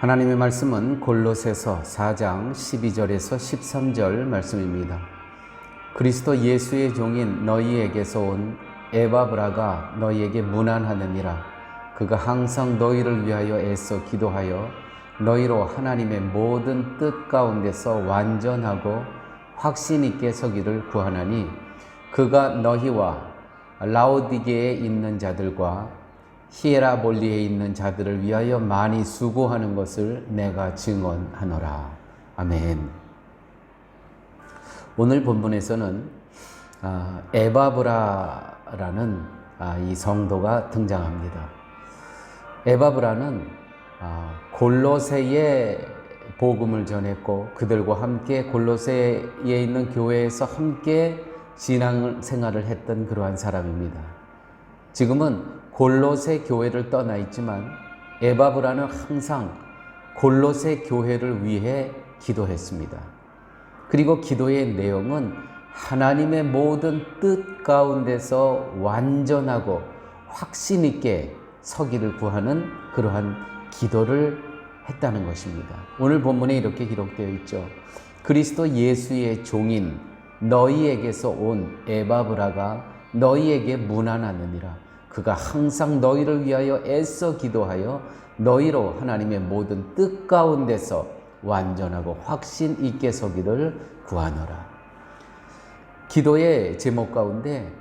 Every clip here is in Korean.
하나님의 말씀은 골로새서 4장 12절에서 13절 말씀입니다. 그리스도 예수의 종인 너희에게서 온 에바브라가 너희에게 문안하느니라. 그가 항상 너희를 위하여 애써 기도하여 너희로 하나님의 모든 뜻 가운데서 완전하고 확신 있게 서기를 구하나니, 그가 너희와 라오디게에 있는 자들과 히에라볼리에 있는 자들을 위하여 많이 수고하는 것을 내가 증언하노라. 아멘. 오늘 본문에서는 에바브라라는 이 성도가 등장합니다. 에바브라는 골로새에 복음을 전했고, 그들과 함께 골로새에 있는 교회에서 함께 신앙생활을 했던 그러한 사람입니다. 지금은 골로새 교회를 떠나 있지만 에바브라는 항상 골로새 교회를 위해 기도했습니다. 그리고 기도의 내용은 하나님의 모든 뜻 가운데서 완전하고 확신 있게 서기를 구하는 그러한 기도를 했다는 것입니다. 오늘 본문에 이렇게 기록되어 있죠. 그리스도 예수의 종인 너희에게서 온 에바브라가 너희에게 문안하느니라. 그가 항상 너희를 위하여 애써 기도하여 너희로 하나님의 모든 뜻 가운데서 완전하고 확신 있게 서기를 구하노라. 기도의 제목 가운데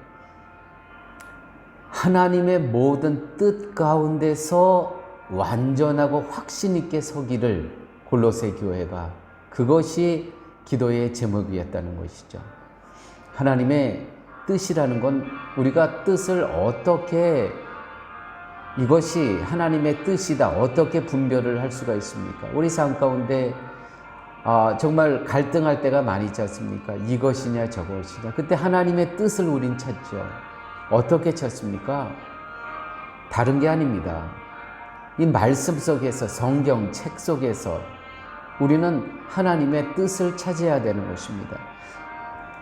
하나님의 모든 뜻 가운데서 완전하고 확신 있게 서기를 골로새 교회가, 그것이 기도의 제목이었다는 것이죠. 하나님의 뜻이라는 건 우리가 뜻을 어떻게, 이것이 하나님의 뜻이다 어떻게 분별을 할 수가 있습니까? 우리 삶 가운데 정말 갈등할 때가 많이 있지 않습니까? 이것이냐 저것이냐. 그때 하나님의 뜻을 우린 찾죠. 어떻게 찾습니까? 다른 게 아닙니다. 이 말씀 속에서, 성경 책 속에서 우리는 하나님의 뜻을 찾아야 되는 것입니다.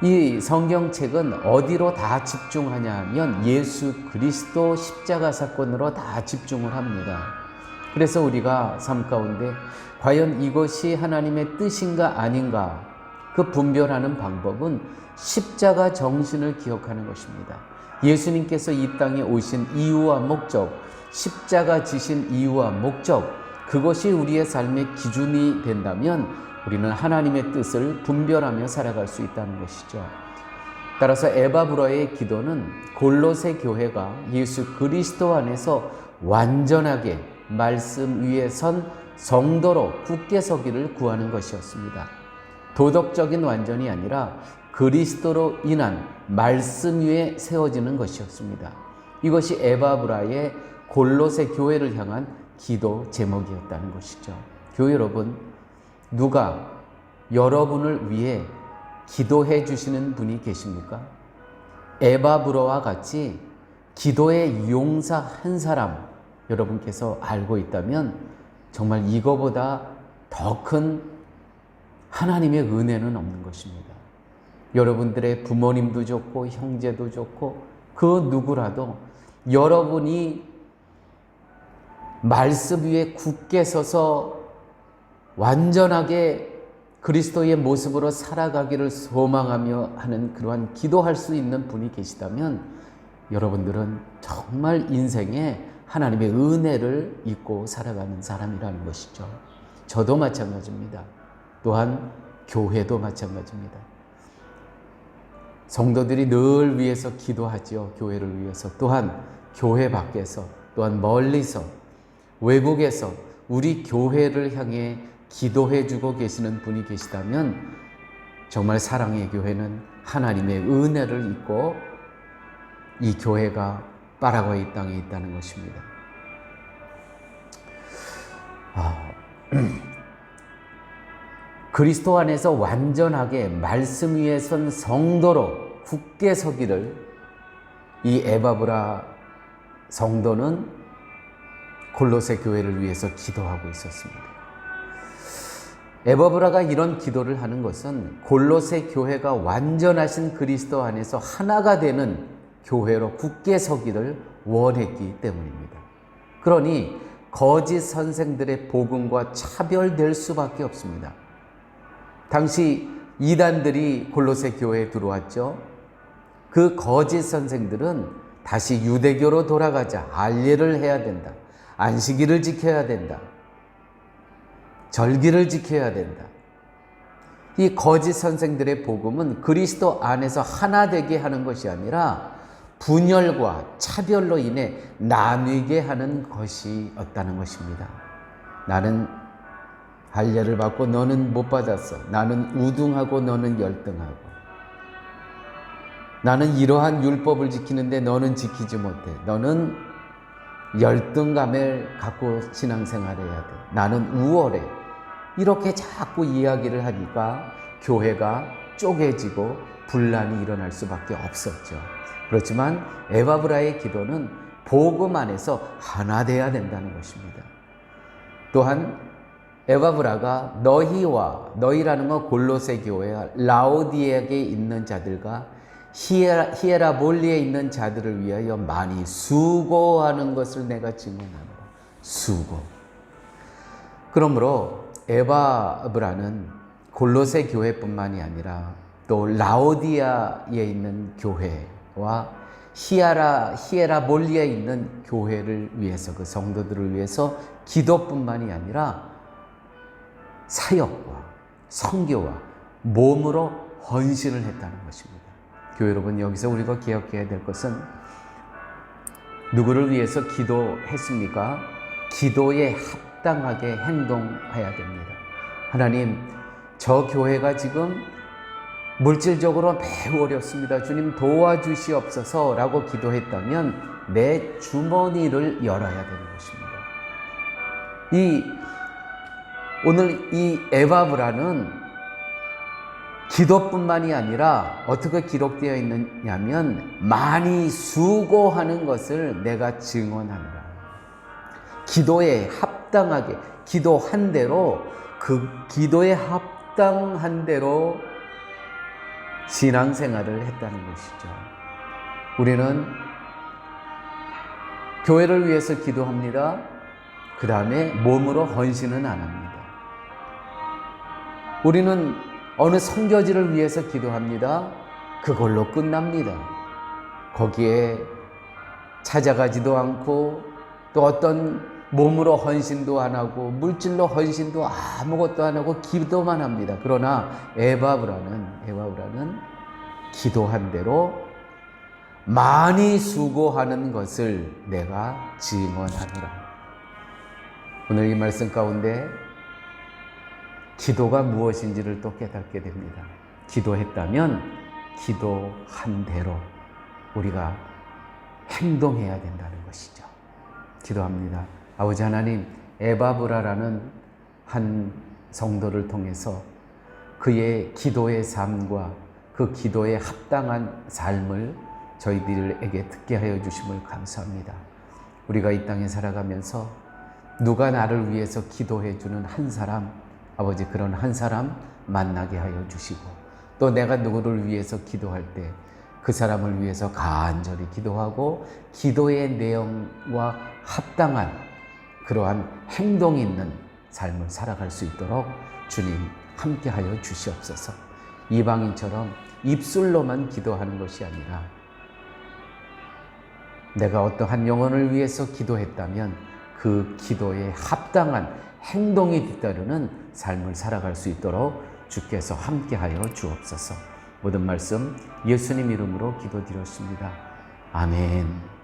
이 성경책은 어디로 다 집중하냐 하면 예수 그리스도 십자가 사건으로 다 집중을 합니다. 그래서 우리가 삶 가운데 과연 이것이 하나님의 뜻인가 아닌가, 그 분별하는 방법은 십자가 정신을 기억하는 것입니다. 예수님께서 이 땅에 오신 이유와 목적, 십자가 지신 이유와 목적, 그것이 우리의 삶의 기준이 된다면 우리는 하나님의 뜻을 분별하며 살아갈 수 있다는 것이죠. 따라서 에바브라의 기도는 골로새 교회가 예수 그리스도 안에서 완전하게 말씀 위에 선 성도로 굳게 서기를 구하는 것이었습니다. 도덕적인 완전이 아니라 그리스도로 인한 말씀 위에 세워지는 것이었습니다. 이것이 에바브라의 골로새 교회를 향한 기도 제목이었다는 것이죠. 교회 여러분, 누가 여러분을 위해 기도해 주시는 분이 계십니까? 에바브라와 같이 기도의 용사 한 사람 여러분께서 알고 있다면 정말 이거보다 더 큰 하나님의 은혜는 없는 것입니다. 여러분들의 부모님도 좋고 형제도 좋고 그 누구라도 여러분이 말씀 위에 굳게 서서 완전하게 그리스도의 모습으로 살아가기를 소망하며 하는 그러한 기도할 수 있는 분이 계시다면 여러분들은 정말 인생에 하나님의 은혜를 잊고 살아가는 사람이라는 것이죠. 저도 마찬가지입니다. 또한 교회도 마찬가지입니다. 성도들이 늘 위해서 기도하죠. 교회를 위해서. 또한 교회 밖에서, 또한 멀리서, 외국에서 우리 교회를 향해 기도해 주고 계시는 분이 계시다면 정말 사랑의 교회는 하나님의 은혜를 입고 이 교회가 파라과이 땅에 있다는 것입니다. 그리스도 안에서 완전하게 말씀 위에 선 성도로 굳게 서기를 이 에바브라 성도는 골로새 교회를 위해서 기도하고 있었습니다. 에바브라가 이런 기도를 하는 것은 골로새 교회가 완전하신 그리스도 안에서 하나가 되는 교회로 굳게 서기를 원했기 때문입니다. 그러니 거짓 선생들의 복음과 차별될 수밖에 없습니다. 당시 이단들이 골로새 교회에 들어왔죠. 그 거짓 선생들은 다시 유대교로 돌아가자, 할례를 해야 된다, 안식일을 지켜야 된다, 절기를 지켜야 된다. 이 거짓 선생들의 복음은 그리스도 안에서 하나 되게 하는 것이 아니라 분열과 차별로 인해 나뉘게 하는 것이었다는 것입니다. 나는 할례를 받고 너는 못 받았어. 나는 우등하고 너는 열등하고. 나는 이러한 율법을 지키는데 너는 지키지 못해. 너는 열등감을 갖고 신앙생활해야 돼. 나는 우월해. 이렇게 자꾸 이야기를 하니까 교회가 쪼개지고 분란이 일어날 수밖에 없었죠. 그렇지만 에바브라의 기도는 복음 안에서 하나 돼야 된다는 것입니다. 또한 에바브라가 너희라는 건 골로새 교회와 라오디에게 있는 자들과 히에라볼리에 있는 자들을 위하여 많이 수고하는 것을 내가 증언한다. 수고. 그러므로 에바브라는 골로새 교회뿐만이 아니라 또 라오디아에 있는 교회와 히에라볼리에 있는 교회를 위해서, 그 성도들을 위해서 기도뿐만이 아니라 사역과 선교와 몸으로 헌신을 했다는 것입니다. 교회 여러분, 여기서 우리가 기억해야 될 것은 누구를 위해서 기도했습니까? 기도에 합당하게 행동해야 됩니다. 하나님, 저 교회가 지금 물질적으로 매우 어렵습니다. 주님 도와주시옵소서 라고 기도했다면 내 주머니를 열어야 되는 것입니다. 오늘 이 에바브라는 기도뿐만이 아니라 어떻게 기록되어 있느냐면 많이 수고하는 것을 내가 증언하노라. 기도에 합당하게 기도한 대로, 그 기도에 합당한 대로 신앙생활을 했다는 것이죠. 우리는 교회를 위해서 기도합니다. 그 다음에 몸으로 헌신은 안 합니다. 우리는 어느 선교지를 위해서 기도합니다. 그걸로 끝납니다. 거기에 찾아가지도 않고 또 어떤 몸으로 헌신도 안 하고 물질로 헌신도 아무것도 안 하고 기도만 합니다. 그러나 에바브라는 기도한 대로 많이 수고하는 것을 내가 증언하노라. 오늘 이 말씀 가운데 기도가 무엇인지를 또 깨닫게 됩니다. 기도했다면 기도한 대로 우리가 행동해야 된다는 것이죠. 기도합니다. 아버지 하나님, 에바브라라는 한 성도를 통해서 그의 기도의 삶과 그 기도에 합당한 삶을 저희들에게 듣게 하여 주심을 감사합니다. 우리가 이 땅에 살아가면서 누가 나를 위해서 기도해 주는 한 사람, 아버지, 그런 한 사람 만나게 하여 주시고, 또 내가 누구를 위해서 기도할 때 그 사람을 위해서 간절히 기도하고 기도의 내용과 합당한 그러한 행동이 있는 삶을 살아갈 수 있도록 주님 함께 하여 주시옵소서. 이방인처럼 입술로만 기도하는 것이 아니라 내가 어떠한 영혼을 위해서 기도했다면 그 기도에 합당한 행동이 뒤따르는 삶을 살아갈 수 있도록 주께서 함께하여 주옵소서. 모든 말씀 예수님 이름으로 기도드렸습니다. 아멘.